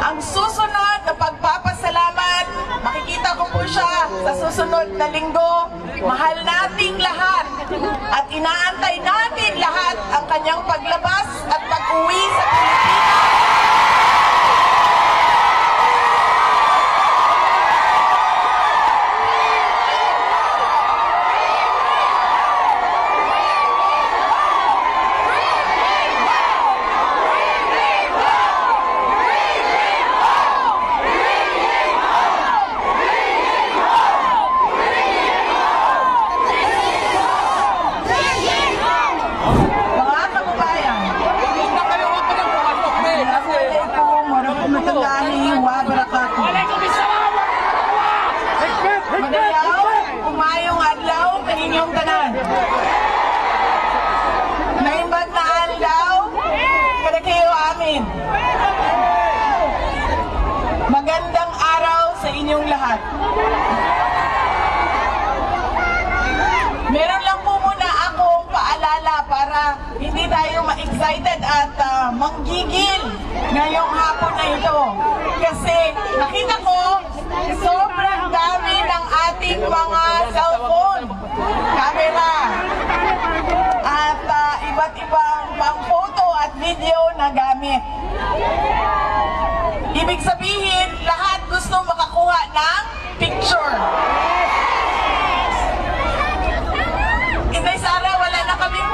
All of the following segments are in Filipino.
Ang susunod na pagpapasalamat, makikita ko po siya sa susunod na linggo. Mahal nating lahat at inaantay natin lahat ang kanyang paglabas at pag-uwi sa Pilipinas. Magayaw, umayong adlaw, kaninyong tanan. Naimbag na adlaw, kada kayo amin. Magandang araw sa inyong lahat. Meron lang po muna akong paalala para hindi tayo ma-excited at manggigil ngayong hapon na ito. Kasi nakita ko, sobrang dami ng ating mga cellphone, camera, at iba't ibang pang photo at video na gamit. Ibig sabihin, lahat gusto makakuha ng picture. Inday Sara, wala na kaming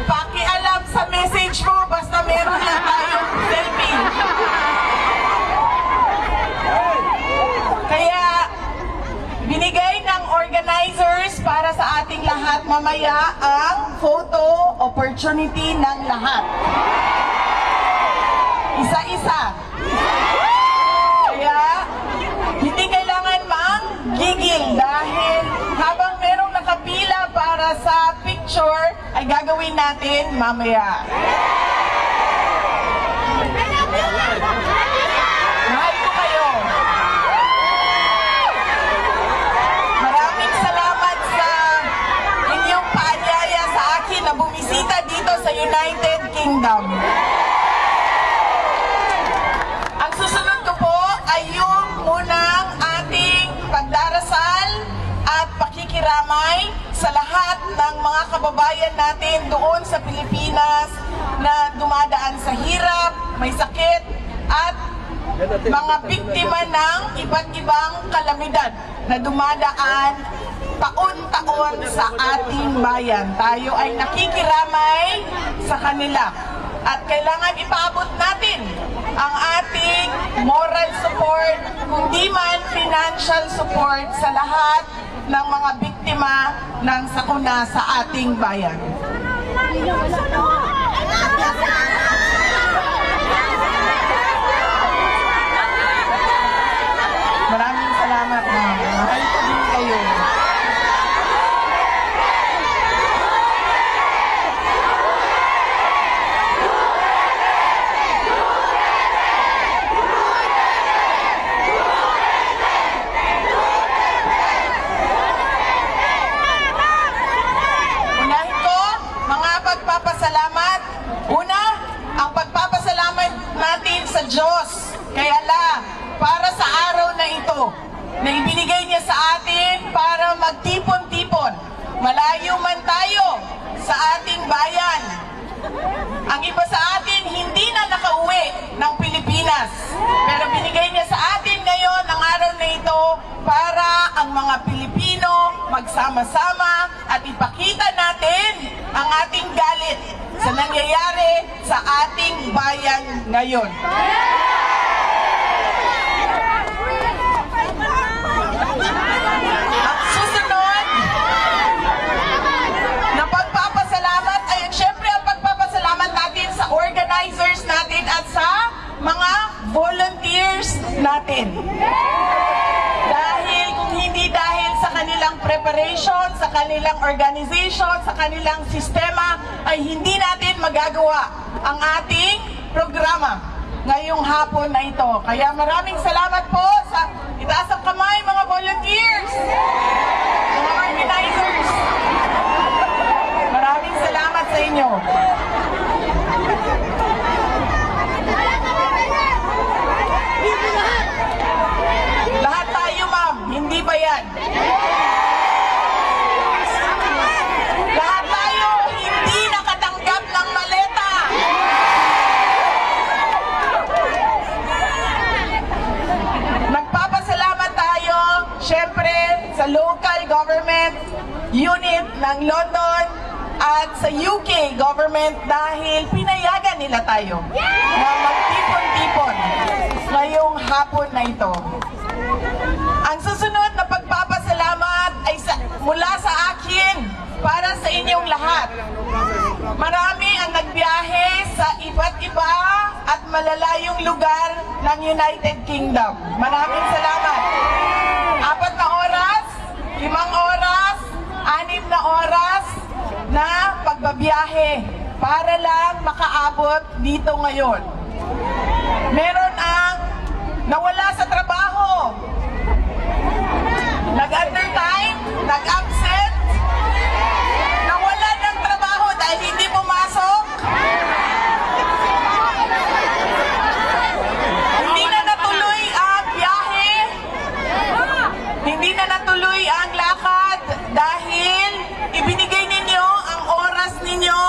pakialam sa message mo, basta meron lang tayong selfie. Kaya, binigay ng organizers para sa ating lahat mamaya ang photo opportunity ng lahat. Isa-isa. Kaya, hindi kailangan manggigil dahil habang merong nakapila para sa picture, ay gagawin natin mamaya. Mahal ko kayo. Maraming salamat sa inyong paanyaya sa akin na bumisita dito sa United Kingdom. Ang susunod ko po ay yung munang ating pagdarasal at pakikiramay sa lahat ng mga kababayan natin doon sa Pilipinas na dumadaan sa hirap, may sakit, at mga biktima ng iba't ibang kalamidad na dumadaan taon-taon sa ating bayan. Tayo ay nakikiramay sa kanila at kailangan ipaabot natin ang ating moral support, kundi man financial support sa lahat ng mga biktima ng sakuna sa ating bayan. Maraming salamat, ma'am. Mahal ko din kayo. Unahin ko, mga pagpapasalamat. Una, ang pagpapasalamat natin sa Diyos. Kaya para sa araw na ito, na ibinigay niya sa atin para magtipon-tipon. Malayo man tayo sa ating bayan. Ang iba sa atin hindi na nakauwi ng Pilipinas. Pero binigay niya sa atin ngayon ang araw na ito para ang mga Pilipino magsama-sama at ipakita natin ang ating galit sa nangyayari sa ating bayan ngayon. At susunod na pagpapasalamat ay syempre ang pagpapasalamat natin sa organizers natin at sa mga volunteers natin. Dahil kung hindi dahil sa kanilang preparation, sa kanilang organization, sa kanilang sistema, ay hindi natin magagawa ang ating programa ngayong hapon na ito. Kaya maraming salamat po sa itaas ang kamay mga volunteers, mga organizers. Maraming salamat sa inyo. sa local government unit ng London at sa UK government dahil pinayagan nila tayo na magtipon-tipon ngayong hapon na ito. Ang susunod na pagpapasalamat ay mula sa akin para sa inyong lahat. Marami ang nagbiyahe sa iba't iba at malalayong lugar ng United Kingdom. Maraming salamat. 4 na oras, 5 oras, 6 na oras na pagbabiyahe para lang makaabot dito ngayon. Meron ang nawala sa trabaho, nag-undertime, nag-absent, nawala ng trabaho dahil hindi pumasok, hindi na natuloy ang biyahe, hindi na natuloy ang lakad dahil ibinigay ninyo ang oras ninyo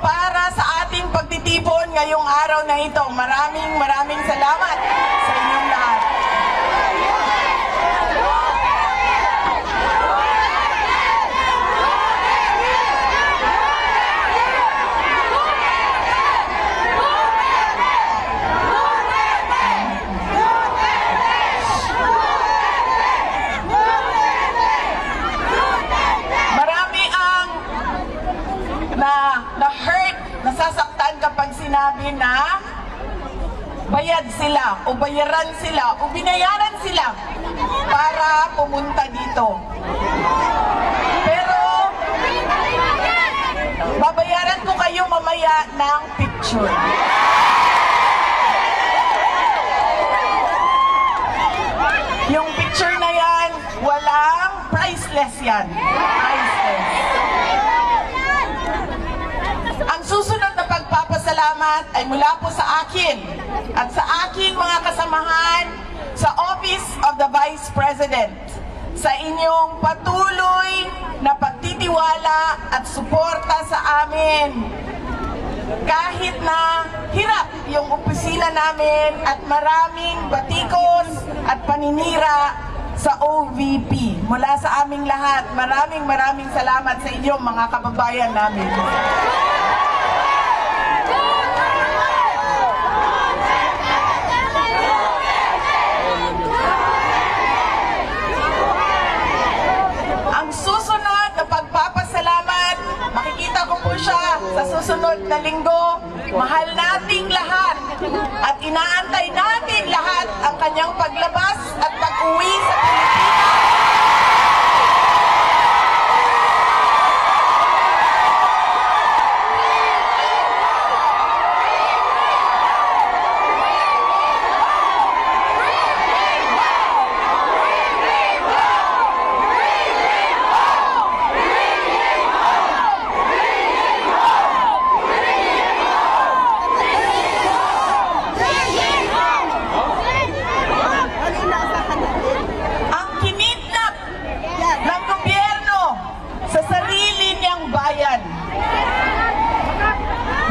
para sa ating pagtitipon ngayong araw na ito. Maraming salamat sa inyong lahat. Na-hurt, nasasaktan kapag sinabi na bayad sila o bayaran sila o binayaran sila para pumunta dito. Pero babayaran ko kayo mamaya ng picture. Yung picture na yan, walang priceless yan. Priceless. Ang susunod na pagpapasalamat ay mula po sa akin at sa aking mga kasamahan sa Office of the Vice President sa inyong patuloy na pagtitiwala at suporta sa amin. Kahit na hirap yung opisina namin at maraming batikos at paninira sa OVP. Mula sa aming lahat, maraming salamat sa inyo mga kababayan namin. Ang susunod na pagpapasalamat, makikita ko po siya sa susunod na linggo. Mahal nating lahat at inaantay natin lahat ang kanyang paglabas at pag-uwi sa Pilipinas.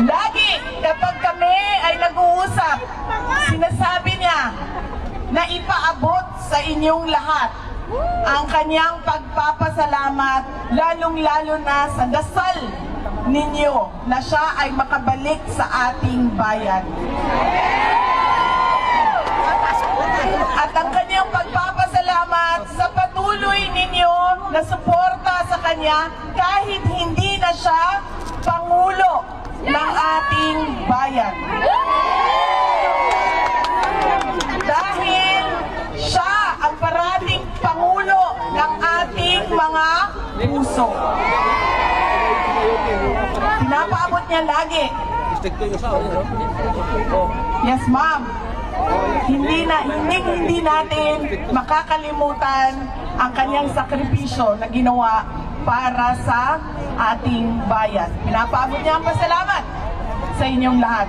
Lagi kapag kami ay nag-uusap, sinasabi niya na ipaabot sa inyong lahat ang kanyang pagpapasalamat, lalong-lalo na sa dasal ninyo na siya ay makabalik sa ating bayan. At ang kanyang pagpapasalamat sa patuloy ninyo na suporta sa kanya kahit hindi na siya Pangulo ng ating bayan. Dahil siya ang parating Pangulo ng ating mga puso. Pinapaabot niya lagi. Yes, ma'am. Hindi natin makakalimutan ang kanyang sakripisyo na ginawa para sa ating bayan. Pinapaabot niya ang pasalamat sa inyong lahat.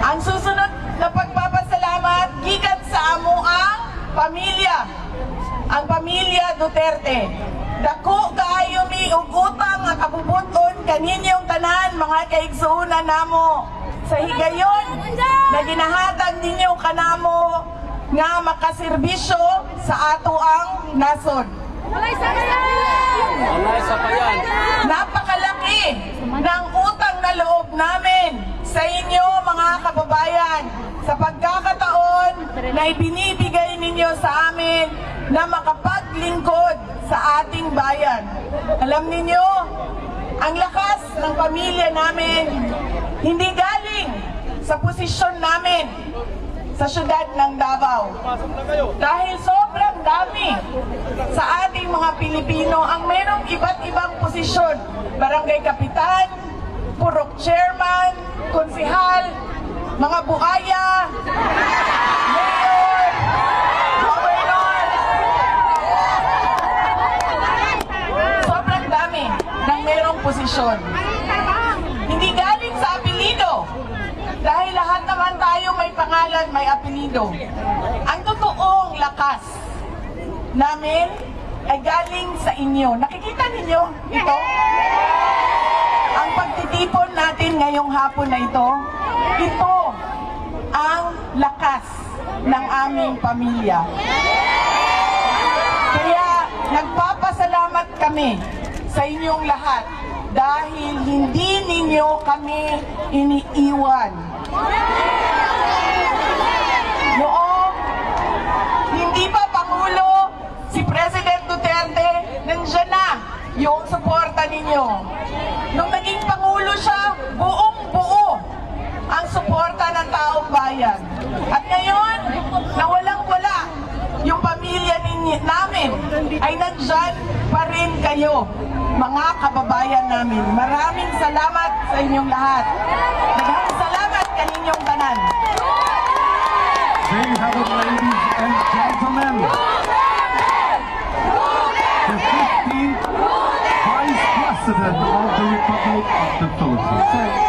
Ang susunod na pagpapasalamat gikan sa amuang pamilya, ang pamilya Duterte. Dako kaayo mi og utang nga kabubuton kaninyong tanan mga kaigsuonan namo sa higayon na ginahatag ninyo kanamo nga makaserbisyo sa ato ang nasod. Walay sa payan. Napakalaki ng utang na loob namin sa inyo mga kababayan sa pagkakataon na ibinibigay ninyo sa amin na makapaglingkod sa ating bayan. Alam ninyo, ang lakas ng pamilya namin hindi galing sa posisyon namin sa syudad ng Davao. Dahil sobrang dami sa ating mga Pilipino ang merong iba't ibang posisyon. Barangay Kapitan, Purok Chairman, Konsihal, mga buhaya, Mayor, Governor. Sobrang dami ng merong posisyon. Hindi galing sa apelido. Dahil lahat naman tayo may pangalan, may apelido. Ang totoong lakas namin ay galing sa inyo. Nakikita ninyo ito? Ang pagtitipon natin ngayong hapon na ito, ito ang lakas ng aming pamilya. Kaya nagpapasalamat kami sa inyong lahat dahil hindi ninyo kami iniiwan. Noong hindi pa Pangulo si President Duterte, nandiyan na yung suporta ninyo. Nung naging Pangulo siya, buong-buo ang suporta ng taong bayan. At ngayon, na walang-wala yung pamilya namin, ay nandyan pa rin kayo, mga kababayan namin. Maraming salamat sa inyong lahat. Maraming salamat kaninyong tanan. There you have it, ladies and gentlemen. The 15th Vice President of the Republic of the Philippines.